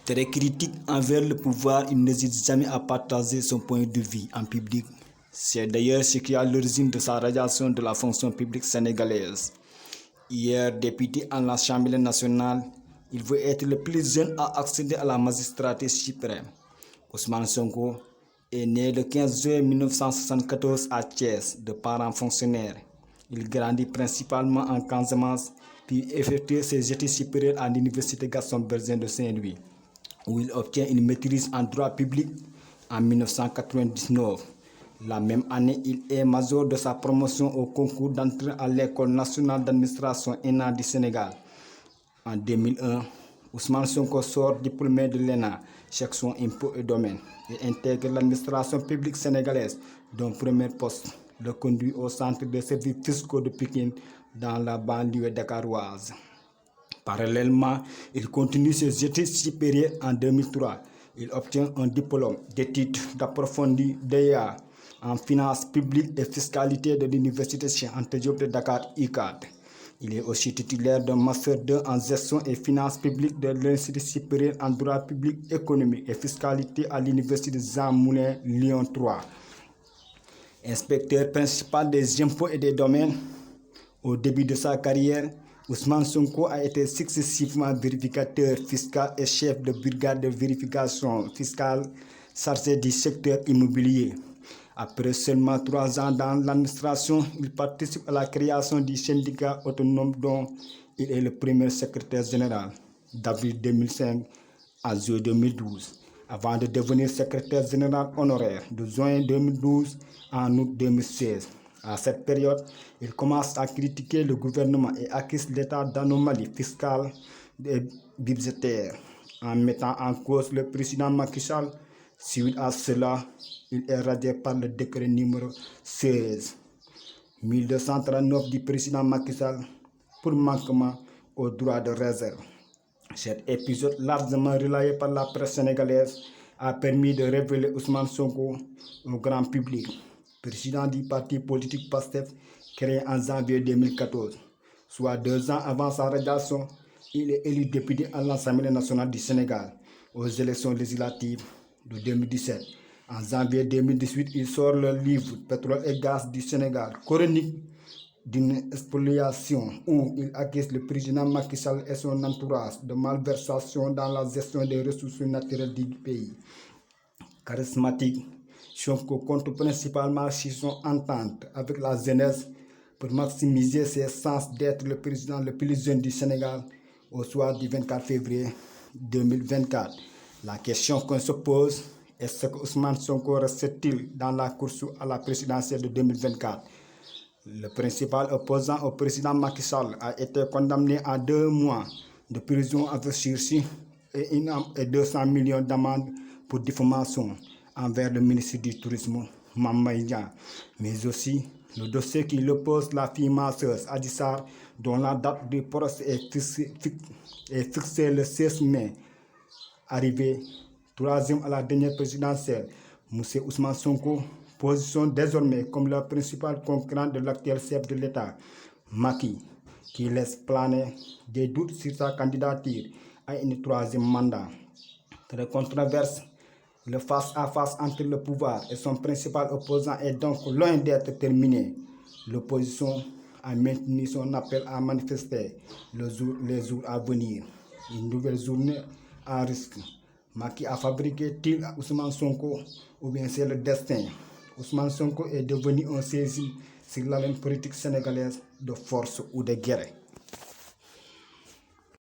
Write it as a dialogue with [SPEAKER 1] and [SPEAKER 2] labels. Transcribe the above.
[SPEAKER 1] Très critique envers le pouvoir, il n'hésite jamais à partager son point de vue en public. C'est d'ailleurs ce qui est à l'origine de sa radiation de la fonction publique sénégalaise. Hier député à l'Assemblée nationale, il veut être le plus jeune à accéder à la magistrature suprême. Ousmane Sonko est né le 15 juin 1974 à Thiès, de parents fonctionnaires. Il grandit principalement en Casamance, puis effectue ses études supérieures à l'université Gaston Berger de Saint-Louis, où il obtient une maîtrise en droit public en 1999. La même année, il est major de sa promotion au concours d'entrée à l'École nationale d'administration ENA du Sénégal. En 2001, Ousmane Sonko sort diplômé de l'ENA, section impôts et domaines, et intègre l'administration publique sénégalaise, dont premier poste le conduit au centre de services fiscaux de Pékin dans la banlieue dakaroise. Parallèlement, il continue ses études supérieures en 2003. Il obtient un diplôme d'études approfondies DEA en finances publiques et fiscalité de l'Université Cheikh Anta Diop de Dakar UCAD. Il est aussi titulaire d'un Master 2 en gestion et finances publiques de l'Institut supérieur en droit public économique et fiscalité à l'Université Jean Moulin Lyon 3. Inspecteur principal des impôts et des domaines, au début de sa carrière, Ousmane Sonko a été successivement vérificateur fiscal et chef de brigade de vérification fiscale chargé du secteur immobilier. Après seulement 3 ans dans l'administration, il participe à la création du syndicat autonome dont il est le premier secrétaire général d'avril 2005 à juin 2012, avant de devenir secrétaire général honoraire de juin 2012 à août 2016. À cette période, il commence à critiquer le gouvernement et accuse l'état d'anomalie fiscale et budgétaire en mettant en cause le président Macky Sall. Suite à cela, il est radié par le décret numéro 16 1239 du président Macky Sall pour manquement au droit de réserve. Cet épisode, largement relayé par la presse sénégalaise, a permis de révéler Ousmane Sonko au grand public. Président du parti politique PASTEF, créé en janvier 2014. Soit 2 ans avant sa radiation, il est élu député à l'Assemblée nationale du Sénégal aux élections législatives de 2017. En janvier 2018, il sort le livre Pétrole et gaz du Sénégal, chronique d'une spoliation, où il accuse le président Macky Sall et son entourage de malversation dans la gestion des ressources naturelles du pays. Charismatique, Sonko compte principalement sur son entente avec la jeunesse pour maximiser ses chances d'être le président le plus jeune du Sénégal au soir du 24 février 2024. La question qu'on se pose est ce que Ousmane Sonko reste-t-il dans la course à la présidentielle de 2024? Le principal opposant au président Macky Sall a été condamné à 2 mois de prison avec sursis et 200 millions d'amendes pour diffamation envers le ministre du Tourisme, Mame Mbaye Niang, mais aussi le dossier qui l'oppose la fille masseuse Adji Sarr, dont la date du procès est fixée le 16 mai. Arrivé 3e à la dernière présidentielle, M. Ousmane Sonko positionne désormais comme le principal concurrent de l'actuel chef de l'État, Macky, qui laisse planer des doutes sur sa candidature à un 3e mandat. Très controverse, le face-à-face entre le pouvoir et son principal opposant est donc loin d'être terminé. L'opposition a maintenu son appel à manifester les jours à venir. Une nouvelle journée à risque. Macky a fabriqué-t-il Ousmane Sonko ou bien c'est le destin? Ousmane Sonko est devenu un saisi sur l'arène politique sénégalaise de force ou de guerre.